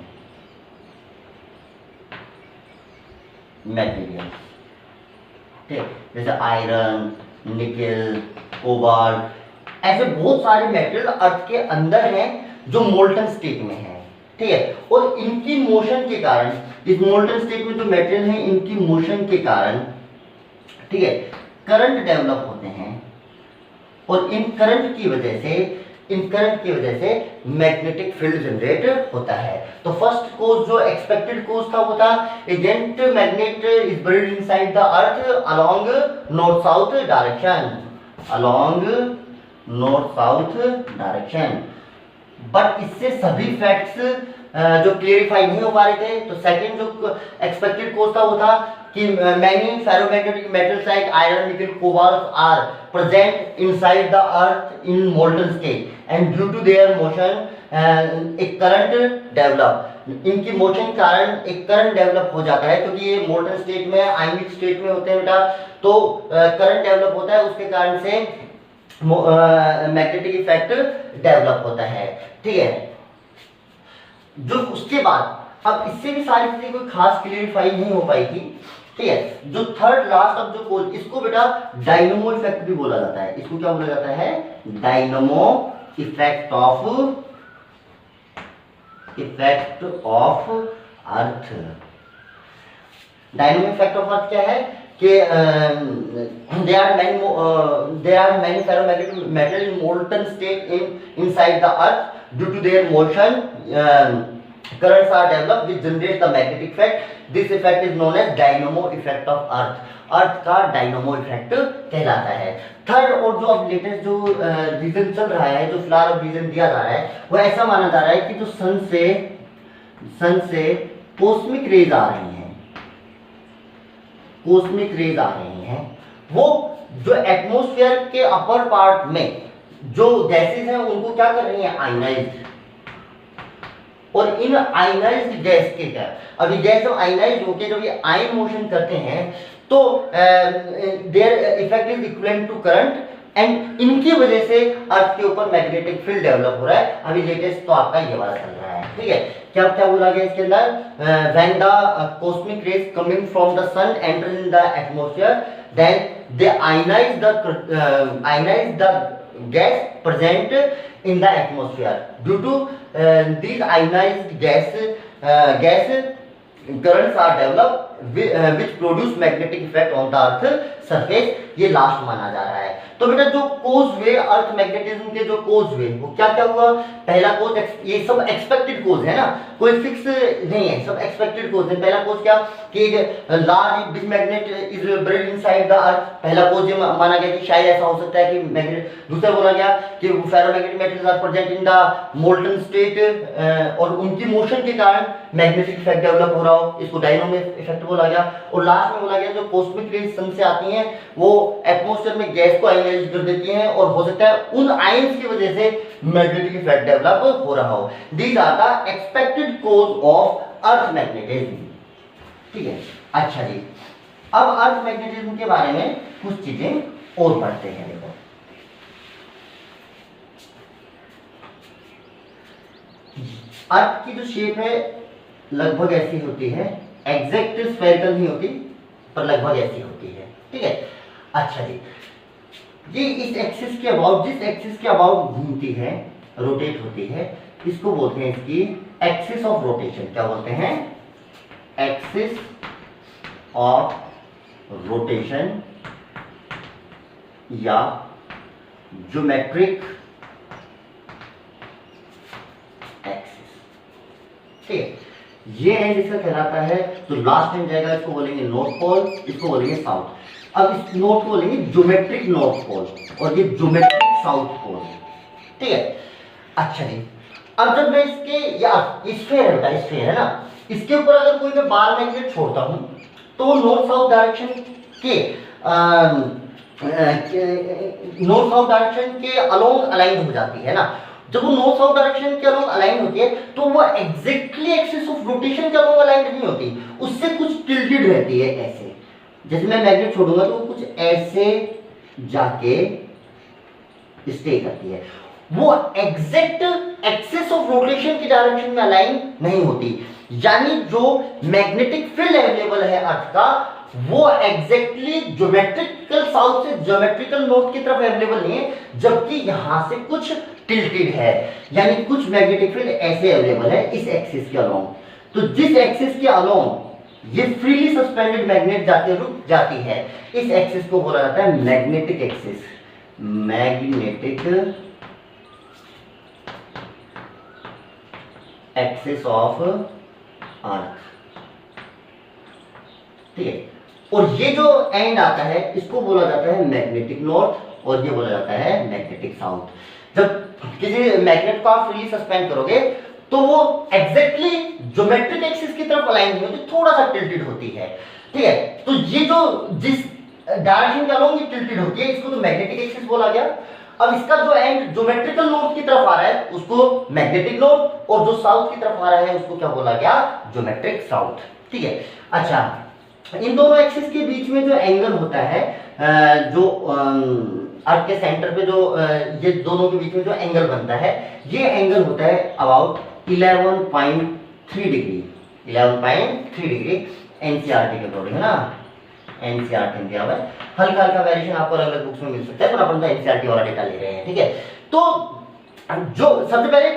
जैसे आयरन, निकेल, कोबाल्ट, ऐसे बहुत सारे मटेरियल अर्थ के अंदर हैं जो मोल्टन स्टेट में है, ठीक है। और इनकी मोशन के कारण, इस मोल्टन स्टेट में जो मटेरियल है इनकी मोशन के कारण, ठीक है, करंट डेवलप होते हैं। और इन करंट की वजह से इन करंट की वजह से मैग्नेटिक फील्ड जनरेट होता है। तो फर्स्ट कोज जो एक्सपेक्टेड कोज था वो था agent magnet is buried inside the earth along north south direction, along north south direction. But इससे सभी फैक्ट्स जो क्लियरिफाई नहीं हो पा रहे थे। तो सेकंड जो एक्सपेक्टेड कोज था वो था कि many ferromagnetic metals like iron, nickel, cobalt are present inside the earth in molten state and due to their motion एक करंट डेवलप, इनकी मोशन के कारण एक करंट डेवलप हो जाता है क्योंकि ये मोल्टन स्टेट में आयनिक स्टेट में होते हैं बेटा। तो करंट डेवलप होता है, उसके कारण से मैग्नेटिक इफेक्ट डेवलप होता है। ठीक है, जो उसके बाद अब इससे भी सारी चीजें कोई खास क्लियरिफाई नहीं हो पाई थी। ठीक है, जो थर्ड लास्ट अब जो कोज, इसको बेटा डायनमो इफेक्ट भी बोला जाता है। इसको क्या बोला जाता है? Dynamo effect of earth. Dynamo effect of अर्थ क्या है कि there are many ferromagnetic metal in molten state inside the earth. Due to their motion, currents are developed which generate the magnetic effect. This effect is known as dynamo effect of earth. अर्थ का डायनमो इफेक्ट कहलाता है। थर्ड और जो अब लेटेस्ट जो रीजन चल रहा है, जो फिलहाल अब रीजन दिया जा रहा है, वो ऐसा माना जा रहा है कि जो सन से कॉस्मिक रेज आ रही हैं, कॉस्मिक रेज आ रही हैं, वो जो एटमॉस्फेयर के अपर पार्ट में जो गैसेस हैं उनको क्या कर रही हैं? आयनाइज्ड। और इन आयनाइज्ड गैस के क्या, अभी गैस जब आयनाइज्ड होके जब ये आयन मोशन करते हैं तो their effect is equivalent to current and इनकी वजह से अर्थ के ऊपर मैग्नेटिक फील्ड डेवलप हो रहा है। अभी लेटेस्ट तो आपका ये वाला चल रहा है। ठीक है, क्या क्या बोला गया इसके अंदर? When the cosmic rays coming from the sun enter in the atmosphere then they ionize the gas present in the atmosphere. Due to these ionized gas currents are developed which produce magnetic effect on the earth surface. ये लास्ट माना जा रहा है। तो बेटा जो कोज वे अर्थ मैग्नेटिज्म के जो कोज वे वो क्या क्या हुआ? पहला कोज, ये सब एक्सपेक्टेड कोज है ना, कोई फिक्स नहीं है, सब एक्सपेक्टेड कोज है। पहला कोज क्या कि large big magnet is buried inside the अर्थ, पहला कोज ये माना गया कि शायद ऐसा हो सकता है कि मैग्नेट। दूसरा बोला गया कि ferromagnetic metals are present in the molten state और उनकी मोशन के कारण मैग्नेटिक इफेक्ट डेवलप हो रहा हो, इसको डायनमो इफेक्ट बोला गया। और लास्ट में बोला गया जो कॉस्मिक रेज सन से आती हैं वो एटमॉस्फेयर में गैस को आयनाइज कर देती हैं और हो सकता है उन आयंस की वजह से मैग्नेटिक इफेक्ट डेवलप हो रहा हो। These are the expected cause of earth magnetism. ठीक है, अच्छा जी, अब अर्थ मैग्नेटिज्म के बारे में कुछ चीजें और पढ़ते हैं। देखो, अर्थ की जो शेप है लगभग ऐसी होती है, एग्जैक्ट स्फेरिकल नहीं होती पर लगभग ऐसी होती है। ठीक है, अच्छा जी, ये इस एक्सिस के अबाउट, जिस एक्सिस के अबाउट घूमती है, रोटेट होती है, इसको बोलते हैं इसकी एक्सिस ऑफ रोटेशन। क्या बोलते हैं? एक्सिस ऑफ रोटेशन या ज्योमेट्रिक एक्सिस। ठीक है, ये एंड इसका कहलाता है, तो लास्ट में जाएगा, इसको बोलेंगे नॉर्थ पोल, इसको बोलेंगे साउथ। अब इस नॉर्थ को बोलेंगे ज्योमेट्रिक नॉर्थ पोल और ये ज्योमेट्रिक साउथ पोल। ठीक है, अच्छा जी, अब जब मैं इसके या स्फीयर है बेटा, स्फीयर है ना, इसके ऊपर अगर कोई मैं बार मैग्नेट छोड़ता हूं तो नॉर्थ साउथ डायरेक्शन के अलोंग अलाइन हो जाती है ना। जब वो नॉर्थ साउथ डायरेक्शन के अलोंग अलाइन होती है तो वो एग्जैक्टली एक्सिस ऑफ रोटेशन के अलोंग अलाइन नहीं होती, उससे कुछ टिल्टेड रहती है। ऐसे जैसे मैं मैग्नेट छोड़ूंगा तो वो कुछ ऐसे जाके स्टे करती है, वो एग्जैक्ट एक्सिस ऑफ रोटेशन की डायरेक्शन में अलाइन नहीं होती। यानी जो मैग्नेटिक फील्ड अवेलेबल है अर्थ का वो एग्जैक्टली ज्योमेट्रिकल साउथ से ज्योमेट्रिकल नॉर्थ की तरफ अवेलेबल नहीं है, जबकि यहां से कुछ टिल्टेड है, यानी कुछ मैग्नेटिक फील्ड ऐसे अवेलेबल है इस एक्सिस के अलोंग। तो जिस एक्सिस के अलोंग ये फ्रीली सस्पेंडेड मैग्नेट जाके रुक जाती है, इस एक्सिस को बोला जाता है magnetic axis. Magnetic axis of अर्थ, ठीक है। और ये जो एंड आता है इसको बोला जाता है मैग्नेटिक नॉर्थ और ये बोला जाता है मैग्नेटिक साउथ। जब किसी मैग्नेट को आप फ्रीली सस्पेंड करोगे तो वो एग्जैक्टली ज्योमेट्रिक एक्सिस की तरफ अलाइन नहीं होती, थोड़ा सा टिल्टेड होती है, ठीक है। तो ये जो जिस डायरेक्शन के अलोंग ये टिल्टेड होती है इसको तो मैग्नेटिक एक्सिस बोला गया। अब इसका जो एंड ज्योमेट्रिकल नॉर्थ की तरफ आ रहा है उसको मैग्नेटिक नॉर्थ और जो साउथ की तरफ आ रहा है उसको क्या बोला गया, ज्योमेट्रिक साउथ, ठीक है। अच्छा, इन दोनों एक्सिस के बीच में जो एंगल होता है जो अर्थ के सेंटर पे जो ये दोनों के बीच में जो एंगल बनता है ये एंगल होता है अबाउट 11.3 डिग्री, 11.3 डिग्री एनसीईआरटी के अकॉर्डिंग, है ना। एनसीईआरटी दिया हुआ है, हल्का हल्का वेरिएशन आपको अलग अलग बुक्स में मिल सकता है पर अपन तो एनसीईआरटी वाला डेटा ले रहे हैं, ठीक है। तो जो सबसे पहले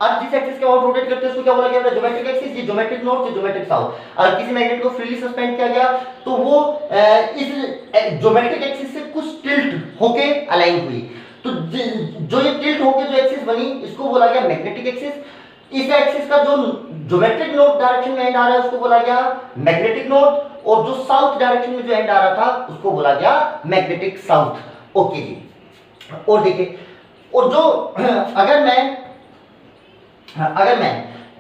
अर्थ जिस एक्सिस के अबाउट रोटेट करते हैं उसको क्या बोला गया, ज्योमेट्रिक एक्सिस, ये ज्योमेट्रिक नॉर्थ, ये ज्योमेट्रिक साउथ। अगर किसी मैग्नेट को फ्रीली सस्पेंड किया गया तो वो इस ज्योमेट्रिक एक्सिस से कुछ टिल्ट होके अलाइन हुई, तो जो ये टिल्ट होके जो एक्सिस बनी इसको बोला गया मैग्नेटिक एक्सिस। इस एक्सिस का जो ज्योमेट्रिक नॉर्थ डायरेक्शन में एंड आ रहा है उसको बोला गया मैग्नेटिक नॉर्थ और जो साउथ डायरेक्शन में जो एंड आ रहा था उसको बोला गया मैग्नेटिक साउथ। ओके जी, और देखिए, और जो अगर मैं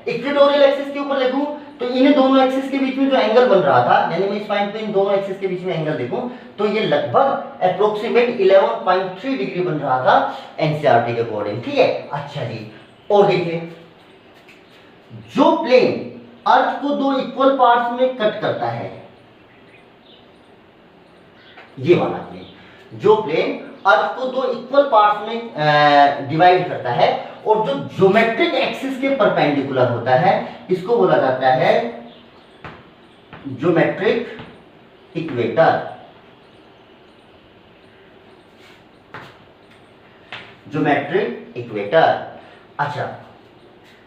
इक्वेटोरियल एक्सिस के ऊपर देखूं तो इन दोनों एक्सिस के बीच में जो एंगल बन रहा था, यानी मैं इस पॉइंट पे इन दोनों एक्सिस के बीच में एंगल देखूं तो ये लगभग अप्रोक्सीमेट 11.3 डिग्री बन रहा था एनसीईआरटी के अकॉर्डिंग, ठीक है। अच्छा जी, और देखिए, जो प्लेन अर्थ को दो इक्वल पार्ट्स में कट करता है, ये वाला प्लेन, जो प्लेन अर्थ को दो इक्वल पार्ट्स में डिवाइड करता है और जो ज्योमेट्रिक एक्सिस के परपेंडिकुलर होता है इसको बोला जाता है ज्योमेट्रिक इक्वेटर। Geometric equator. अच्छा,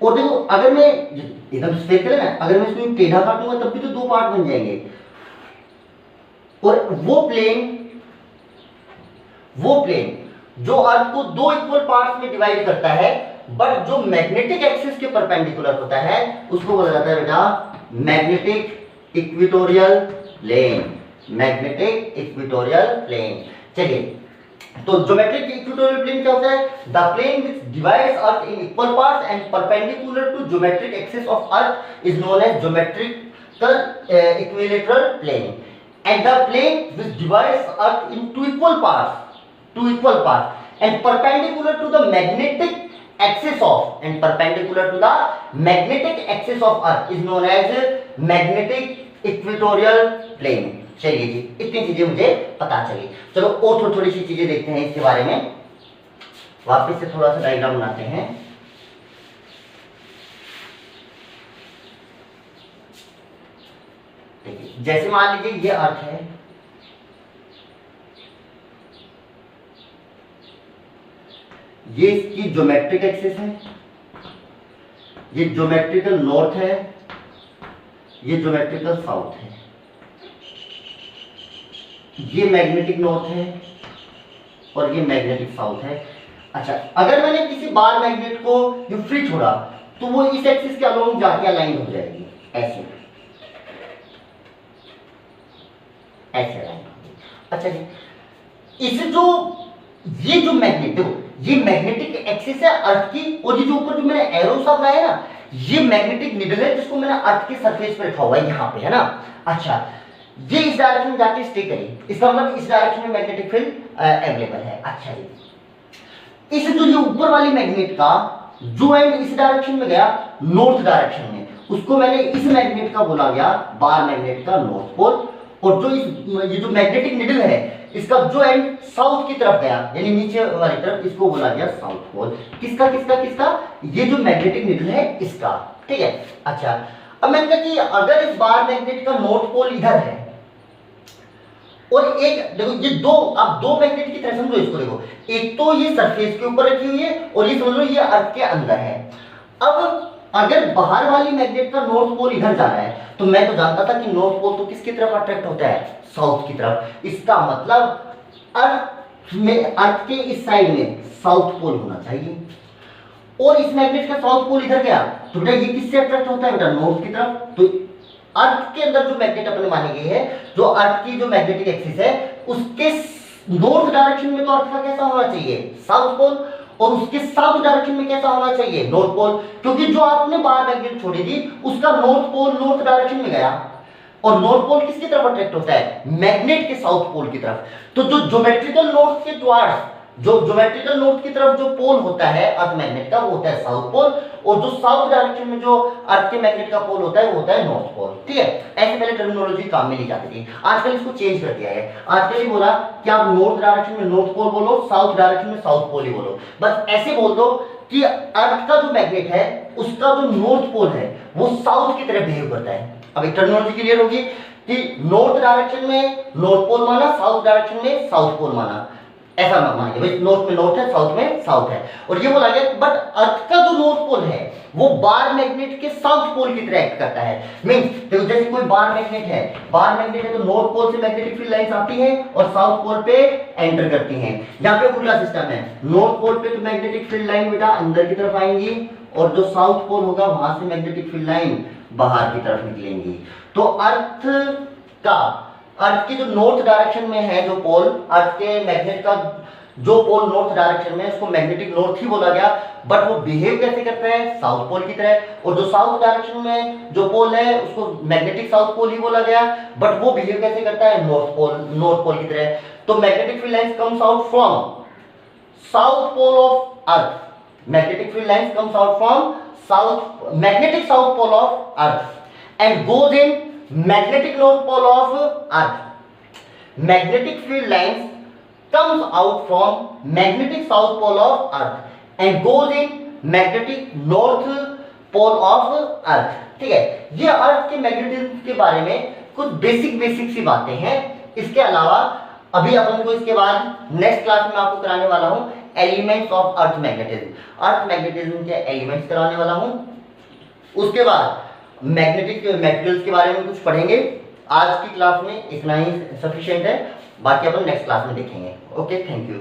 और देखो, अगर मैं एकदम स्ट्रेट करें ना, अगर मैं इसको टेढ़ा काटूंगा तब भी तो दो पार्ट बन जाएंगे, और वो प्लेन जो अर्थ को दो इक्वल पार्ट्स में डिवाइड करता है बट जो मैग्नेटिक एक्सिस के परपेंडिकुलर होता है उसको बोला जाता है बेटा magnetic equatorial plane. Magnetic equatorial plane. चलिए, तो ज्योमेट्रिक इक्वेटोरियल प्लेन क्या होता है, the plane which divides earth in equal parts and perpendicular to geometric axis of earth is known as geometrical equilateral plane, and the plane which divides earth in two equal parts and perpendicular to the magnetic axis of earth is known as magnetic equatorial plane। चलिए जी, इतनी चीजें मुझे पता चली। चलो और थोड़ी सी चीजें देखते हैं इसके बारे में, वापस से थोड़ा सा डायग्राम बनाते हैं। जैसे मान लीजिए ये अर्थ है, ये इसकी ज्योमेट्रिक एक्सिस है, ये ज्योमेट्रिकल नॉर्थ है, ये ज्योमेट्रिकल साउथ है, ये मैग्नेटिक नॉर्थ है और ये मैग्नेटिक साउथ है। अच्छा, अगर मैंने किसी बार मैग्नेट को ये फ्री छोड़ा तो वो इस एक्सिस के अलोंग जाके अलाइन हो जाएगी, ऐसे अलाइन। अच्छा जी, इसे जो ये जो मैग्नेट, देखो ये मैग्नेटिक एक्सिस है अर्थ की, और ये जो ऊपर जो मैंने एरो सा बनाया ना ये मैग्नेटिक निडल है जिसको मैंने अर्थ के सरफेस पे रखा हुआ है यहाँ पे, है ना। अच्छा, ये इस डायरेक्शन में जाके स्टे करेगी, इसका मतलब इस डायरेक्शन में मैग्नेटिक फील्ड अवेलेबल है। अच्छा जी, इस जो ये ऊपर वाली मैग्नेट का जो एंड इस डायरेक्शन में गया नॉर्थ डायरेक्शन में, उसको मैंने इस मैग्नेट का बोला गया बार मैग्नेट का नॉर्थ पोल, और जो ये जो मैग्नेटिक निडल है इसका जो एंड साउथ की तरफ गया यानी नीचे वाली तरफ, इसको बोला गया साउथ पोल। किसका किसका किसका, ये जो मैग्नेटिक निडल है इसका, ठीक है। अच्छा, अब मैंने कहा कि अगर इस बार मैग्नेट का नॉर्थ पोल इधर है और एक, देखो ये दो, आप दो मैग्नेट की तरह समझो इसको, देखो एक तो ये सरफेस के ऊपर रखी हुई है और ये समझ लो ये अर्थ के अंदर है। अब अगर बाहर वाली मैग्नेट का नॉर्थ पोल इधर जा रहा है तो मैं तो जानता था कि नॉर्थ पोल तो किसकी तरफ अट्रैक्ट होता है, साउथ की तरफ। इसका मतलब अर्थ के इस साइड में साउथ पोल होना चाहिए, और इस मैग्नेट का साउथ पोल इधर गया तो बेटा ये किससे अट्रैक्ट होता है बेटा, नॉर्थ की तरफ। तो अर्थ के अंदर जो मैग्नेट अपने मानी गई है, जो अर्थ की जो मैग्नेटिक एक्सिस है उसके नॉर्थ डायरेक्शन में तो अर्थ का कैसा होना चाहिए, साउथ पोल, और उसके साउथ डायरेक्शन में कैसा होना चाहिए, नॉर्थ पोल, क्योंकि जो आपने बाहर मैग्नेट छोड़ी थी उसका नॉर्थ पोल नॉर्थ डायरेक्शन में गया, और नॉर्थ पोल किसकी तरफ अट्रैक्ट होता है, मैग्नेट के साउथ पोल की तरफ। तो जो ज्योमेट्रिकल नॉर्थ के टुवर्ड्स, जो ज्योमेट्रिकल नॉर्थ की तरफ जो पोल होता है अर्थ मैग्नेट का, वो होता है साउथ पोल, और जो साउथ डायरेक्शन में जो अर्थ के मैग्नेट का पोल होता है वो होता है नॉर्थ पोल। ठीक है, ऐसे पहले टर्मिनोलॉजी काम में ली जाती थी, आजकल इसको चेंज कर दिया है। आजकल ये बोला कि आप नॉर्थ डायरेक्शन में नॉर्थ पोल बोलो, साउथ डायरेक्शन में साउथ पोल ही बोलो, बस ऐसे बोल दो कि अर्थ का जो मैग्नेट है उसका जो नॉर्थ पोल है वो साउथ की तरफ बिहेव करता है। अब एक टर्मिनोलॉजी क्लियर होगी कि नॉर्थ डायरेक्शन में नॉर्थ पोल माना, साउथ डायरेक्शन में साउथ पोल माना, ऐसा मानिए भाई, नॉर्थ में नॉर्थ है, साउथ में साउथ है। और ये बोला गया बट अर्थ का जो नॉर्थ पोल है वो बार मैग्नेट के साउथ पोल की तरह एक्ट करता है। मींस देखो जैसे कोई बार मैग्नेट है, बार मैग्नेट है तो नॉर्थ पोल से मैग्नेटिक फील्ड लाइंस आती है और साउथ पोल पे एंटर करती हैं। यहाँ पे उल्टा सिस्टम है, नॉर्थ पोल पे तो मैग्नेटिक फील्ड लाइन बेटा अंदर की तरफ आएंगी और जो साउथ पोल होगा वहां से मैग्नेटिक फील्ड लाइन बाहर की तरफ निकलेंगी। तो अर्थ की जो नॉर्थ डायरेक्शन में है जो पोल, अर्थ के मैग्नेट का जो पोल नॉर्थ डायरेक्शन में, उसको मैग्नेटिक नॉर्थ ही बोला गया, बट वो बिहेव कैसे करता है, साउथ पोल की तरह। और जो साउथ डायरेक्शन में जो पोल है उसको मैग्नेटिक साउथ पोल ही बोला गया, बट वो बिहेव कैसे करता है, नॉर्थ पोल की तरह। तो magnetic field lines comes out from south pole of earth, magnetic field lines comes out from south magnetic south pole of earth and goes in magnetic north pole of earth. Magnetic field lines comes out from magnetic south pole of earth and goes in magnetic north pole of earth. ठीक है, ये अर्थ के मैग्नेटिज्म के बारे में कुछ बेसिक सी बातें हैं। इसके अलावा अभी अपन को इसके बाद नेक्स्ट क्लास में आपको कराने वाला हूं elements of earth magnetism, earth magnetism के एलिमेंट्स कराने वाला हूं। उसके बाद मैग्नेटिक मटेरियल्स के बारे में कुछ पढ़ेंगे। आज की क्लास में इतना ही सफिशिएंट है, बाकी अपन नेक्स्ट क्लास में देखेंगे। Okay, thank you.